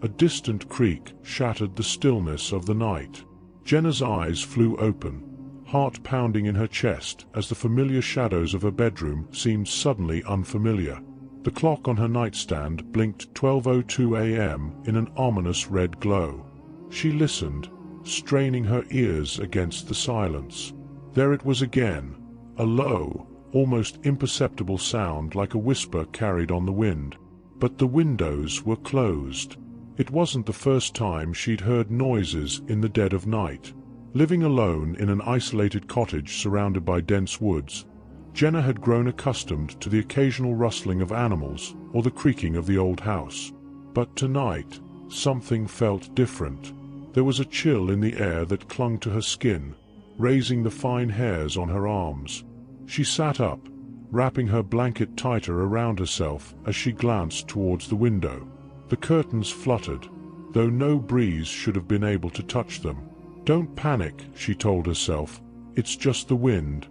A distant creak shattered the stillness of the night. Jenna's eyes flew open, heart pounding in her chest as the familiar shadows of her bedroom seemed suddenly unfamiliar. The clock on her nightstand blinked 12:02 a.m. in an ominous red glow. She listened, straining her ears against the silence. There it was again, a low, almost imperceptible sound like a whisper carried on the wind. But the windows were closed. It wasn't the first time she'd heard noises in the dead of night. Living alone in an isolated cottage surrounded by dense woods, Jenna had grown accustomed to the occasional rustling of animals or the creaking of the old house. But tonight, something felt different. There was a chill in the air that clung to her skin, raising the fine hairs on her arms. She sat up, wrapping her blanket tighter around herself as she glanced towards the window. The curtains fluttered, though no breeze should have been able to touch them. "Don't panic," she told herself. "It's just the wind,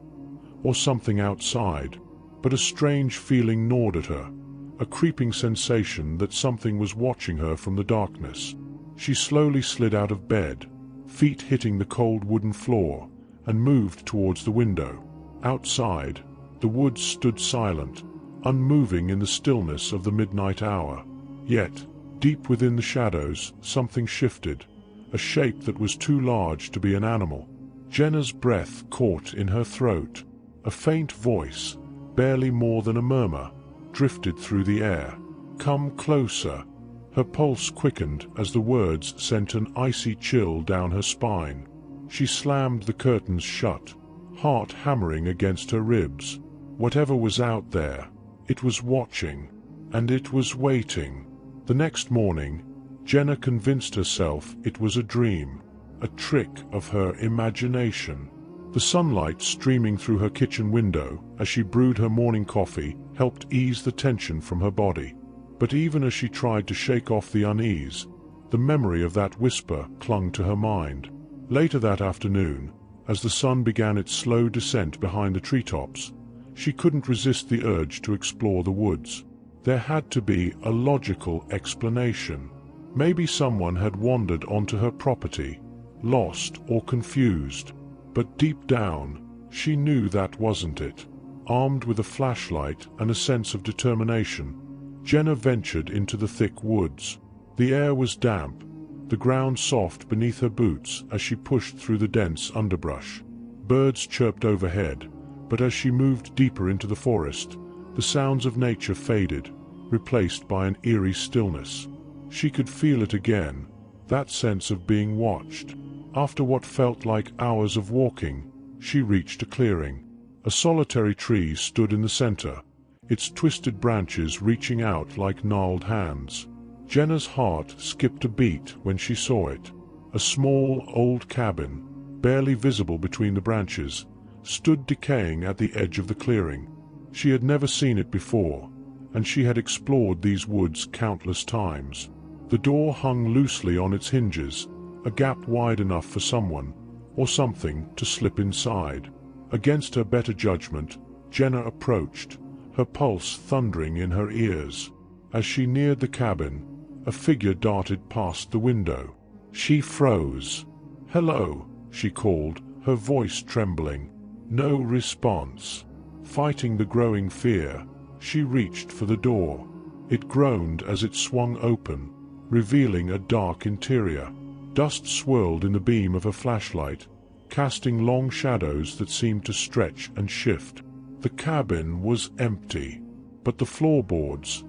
or something outside." But a strange feeling gnawed at her, a creeping sensation that something was watching her from the darkness. She slowly slid out of bed, feet hitting the cold wooden floor, and moved towards the window. Outside, the woods stood silent, unmoving in the stillness of the midnight hour. Yet, deep within the shadows, something shifted, a shape that was too large to be an animal. Jenna's breath caught in her throat. A faint voice, barely more than a murmur, drifted through the air. "Come closer." Her pulse quickened as the words sent an icy chill down her spine. She slammed the curtains shut, heart hammering against her ribs. Whatever was out there, it was watching, and it was waiting. The next morning, Jenna convinced herself it was a dream, a trick of her imagination. The sunlight streaming through her kitchen window as she brewed her morning coffee helped ease the tension from her body. But even as she tried to shake off the unease, the memory of that whisper clung to her mind. Later that afternoon, as the sun began its slow descent behind the treetops, she couldn't resist the urge to explore the woods. There had to be a logical explanation. Maybe someone had wandered onto her property, lost or confused. But deep down, she knew that wasn't it. Armed with a flashlight and a sense of determination, Jenna ventured into the thick woods. The air was damp, the ground soft beneath her boots as she pushed through the dense underbrush. Birds chirped overhead, but as she moved deeper into the forest, the sounds of nature faded, replaced by an eerie stillness. She could feel it again, that sense of being watched. After what felt like hours of walking, she reached a clearing. A solitary tree stood in the center, its twisted branches reaching out like gnarled hands. Jenna's heart skipped a beat when she saw it. A small, old cabin, barely visible between the branches, stood decaying at the edge of the clearing. She had never seen it before, and she had explored these woods countless times. The door hung loosely on its hinges, a gap wide enough for someone, or something, to slip inside. Against her better judgment, Jenna approached, her pulse thundering in her ears. As she neared the cabin, a figure darted past the window. She froze. "Hello," she called, her voice trembling. No response. Fighting the growing fear, she reached for the door. It groaned as it swung open, revealing a dark interior. Dust swirled in the beam of her flashlight, casting long shadows that seemed to stretch and shift. The cabin was empty, but the floorboards,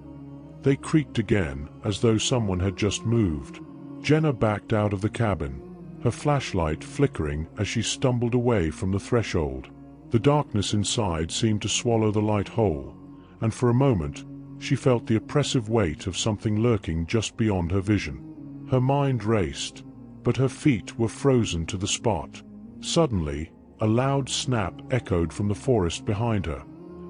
they creaked again as though someone had just moved. Jenna backed out of the cabin, her flashlight flickering as she stumbled away from the threshold. The darkness inside seemed to swallow the light whole, and for a moment she felt the oppressive weight of something lurking just beyond her vision. Her mind raced, but her feet were frozen to the spot. Suddenly, a loud snap echoed from the forest behind her,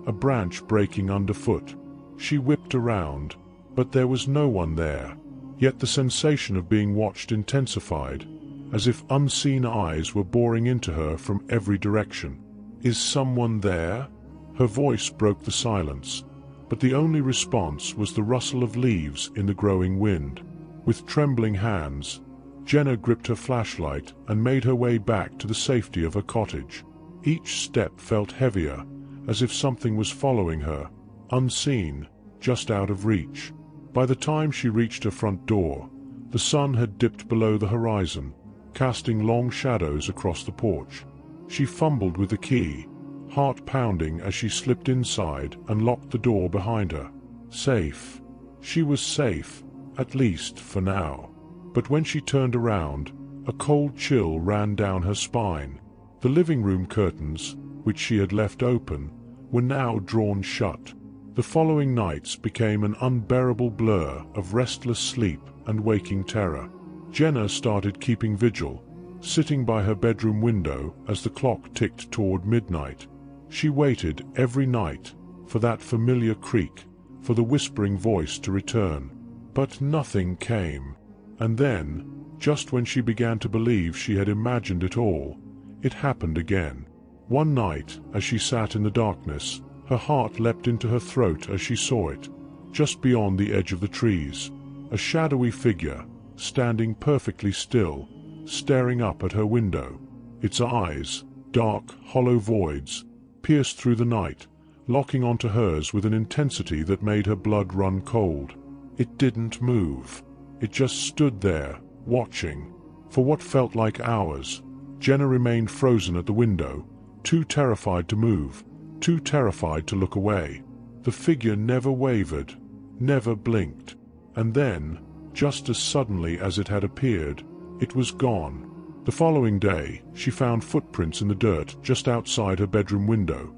a branch breaking underfoot. She whipped around, but there was no one there. Yet the sensation of being watched intensified, as if unseen eyes were boring into her from every direction. "Is someone there?" Her voice broke the silence, but the only response was the rustle of leaves in the growing wind. With trembling hands, Jenna gripped her flashlight and made her way back to the safety of her cottage. Each step felt heavier, as if something was following her, unseen, just out of reach. By the time she reached her front door, the sun had dipped below the horizon, casting long shadows across the porch. She fumbled with the key, heart pounding as she slipped inside and locked the door behind her. Safe. She was safe, at least for now. But when she turned around, a cold chill ran down her spine. The living room curtains, which she had left open, were now drawn shut. The following nights became an unbearable blur of restless sleep and waking terror. Jenna started keeping vigil, sitting by her bedroom window as the clock ticked toward midnight. She waited every night for that familiar creak, for the whispering voice to return. But nothing came. And then, just when she began to believe she had imagined it all, it happened again. One night, as she sat in the darkness, her heart leapt into her throat as she saw it, just beyond the edge of the trees. A shadowy figure, standing perfectly still, staring up at her window. Its eyes, dark, hollow voids, pierced through the night, locking onto hers with an intensity that made her blood run cold. It didn't move. It just stood there, watching. For what felt like hours, Jenna remained frozen at the window, too terrified to move, too terrified to look away. The figure never wavered, never blinked. And then, just as suddenly as it had appeared, it was gone. The following day, she found footprints in the dirt just outside her bedroom window.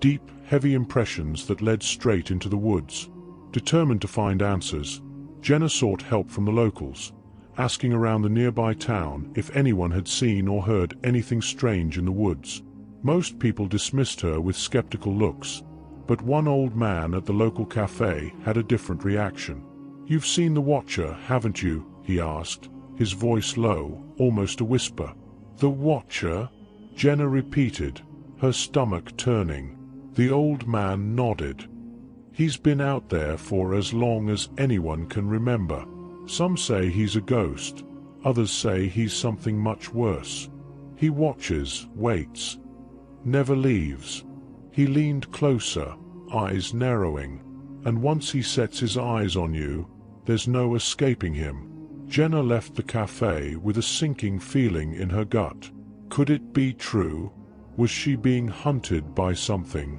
Deep, heavy impressions that led straight into the woods. Determined to find answers, Jenna sought help from the locals, asking around the nearby town if anyone had seen or heard anything strange in the woods. Most people dismissed her with skeptical looks, but one old man at the local cafe had a different reaction. "You've seen the Watcher, haven't you?" he asked, his voice low, almost a whisper. "The Watcher?" Jenna repeated, her stomach turning. The old man nodded. "He's been out there for as long as anyone can remember. Some say he's a ghost, others say he's something much worse. He watches, waits, never leaves." He leaned closer, eyes narrowing. "And once he sets his eyes on you, there's no escaping him." Jenna left the cafe with a sinking feeling in her gut. Could it be true? Was she being hunted by something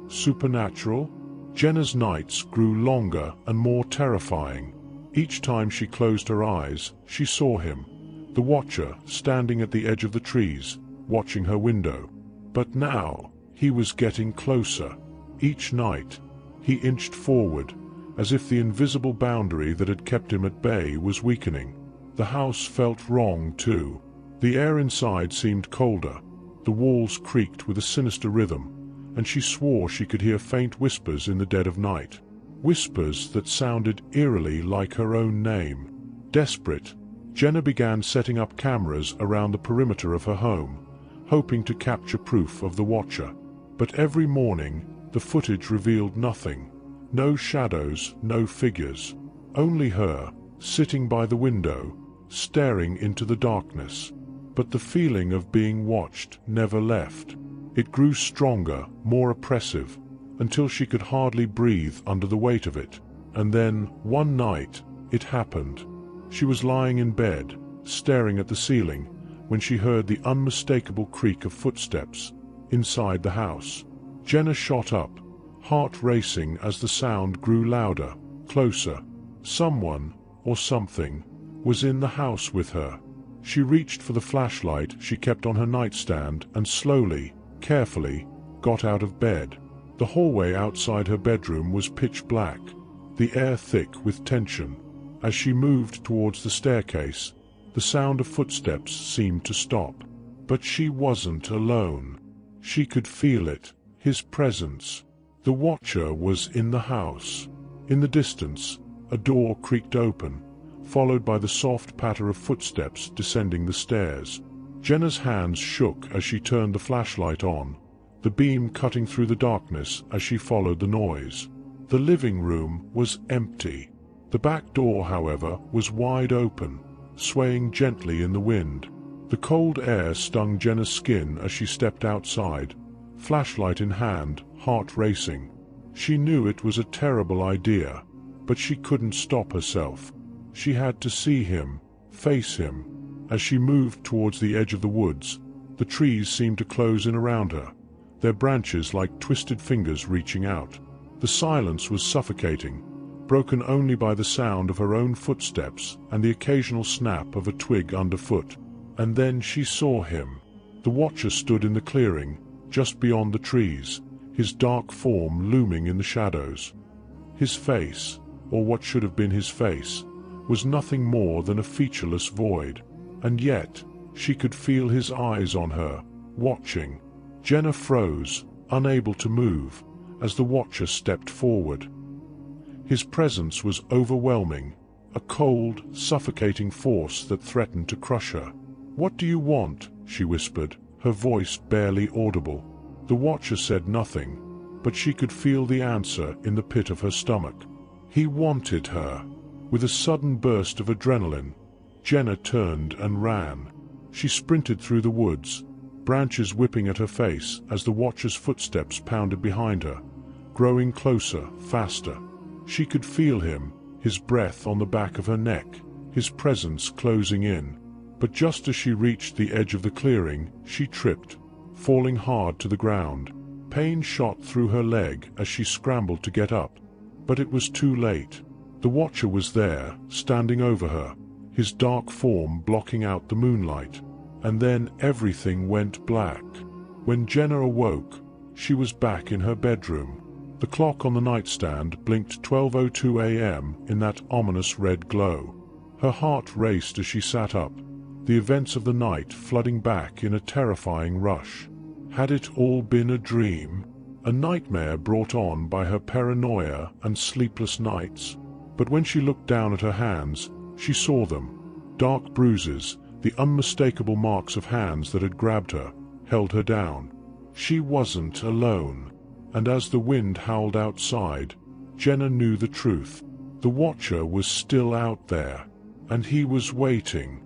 supernatural? Jenna's nights grew longer and more terrifying. Each time she closed her eyes, she saw him, the Watcher, standing at the edge of the trees, watching her window. But now, he was getting closer. Each night, he inched forward, as if the invisible boundary that had kept him at bay was weakening. The house felt wrong, too. The air inside seemed colder. The walls creaked with a sinister rhythm, and she swore she could hear faint whispers in the dead of night. Whispers that sounded eerily like her own name. Desperate, Jenna began setting up cameras around the perimeter of her home, hoping to capture proof of the Watcher. But every morning, the footage revealed nothing. No shadows, no figures. Only her, sitting by the window, staring into the darkness. But the feeling of being watched never left. It grew stronger, more oppressive, until she could hardly breathe under the weight of it. And then, one night, it happened. She was lying in bed, staring at the ceiling, when she heard the unmistakable creak of footsteps inside the house. Jenna shot up, heart racing as the sound grew louder, closer. Someone, or something, was in the house with her. She reached for the flashlight she kept on her nightstand and slowly, carefully, got out of bed. The hallway outside her bedroom was pitch black, the air thick with tension. As she moved towards the staircase, the sound of footsteps seemed to stop. But she wasn't alone. She could feel it, his presence. The Watcher was in the house. In the distance, a door creaked open, followed by the soft patter of footsteps descending the stairs. Jenna's hands shook as she turned the flashlight on, the beam cutting through the darkness as she followed the noise. The living room was empty. The back door, however, was wide open, swaying gently in the wind. The cold air stung Jenna's skin as she stepped outside, flashlight in hand, heart racing. She knew it was a terrible idea, but she couldn't stop herself. She had to see him, face him. As she moved towards the edge of the woods, the trees seemed to close in around her, their branches like twisted fingers reaching out. The silence was suffocating, broken only by the sound of her own footsteps and the occasional snap of a twig underfoot. And then she saw him. The Watcher stood in the clearing, just beyond the trees, his dark form looming in the shadows. His face, or what should have been his face, was nothing more than a featureless void. And yet, she could feel his eyes on her, watching. Jenna froze, unable to move, as the Watcher stepped forward. His presence was overwhelming, a cold, suffocating force that threatened to crush her. "What do you want?" she whispered, her voice barely audible. The Watcher said nothing, but she could feel the answer in the pit of her stomach. He wanted her. With a sudden burst of adrenaline, Jenna turned and ran. She sprinted through the woods, branches whipping at her face as the Watcher's footsteps pounded behind her, growing closer, faster. She could feel him, his breath on the back of her neck, his presence closing in. But just as she reached the edge of the clearing, she tripped, falling hard to the ground. Pain shot through her leg as she scrambled to get up. But it was too late. The Watcher was there, standing over her, his dark form blocking out the moonlight. And then everything went black. When Jenna awoke, she was back in her bedroom. The clock on the nightstand blinked 12:02 a.m. in that ominous red glow. Her heart raced as she sat up, the events of the night flooding back in a terrifying rush. Had it all been a dream? A nightmare brought on by her paranoia and sleepless nights? But when she looked down at her hands, she saw them. Dark bruises, the unmistakable marks of hands that had grabbed her, held her down. She wasn't alone. And as the wind howled outside, Jenna knew the truth. The Watcher was still out there, and he was waiting.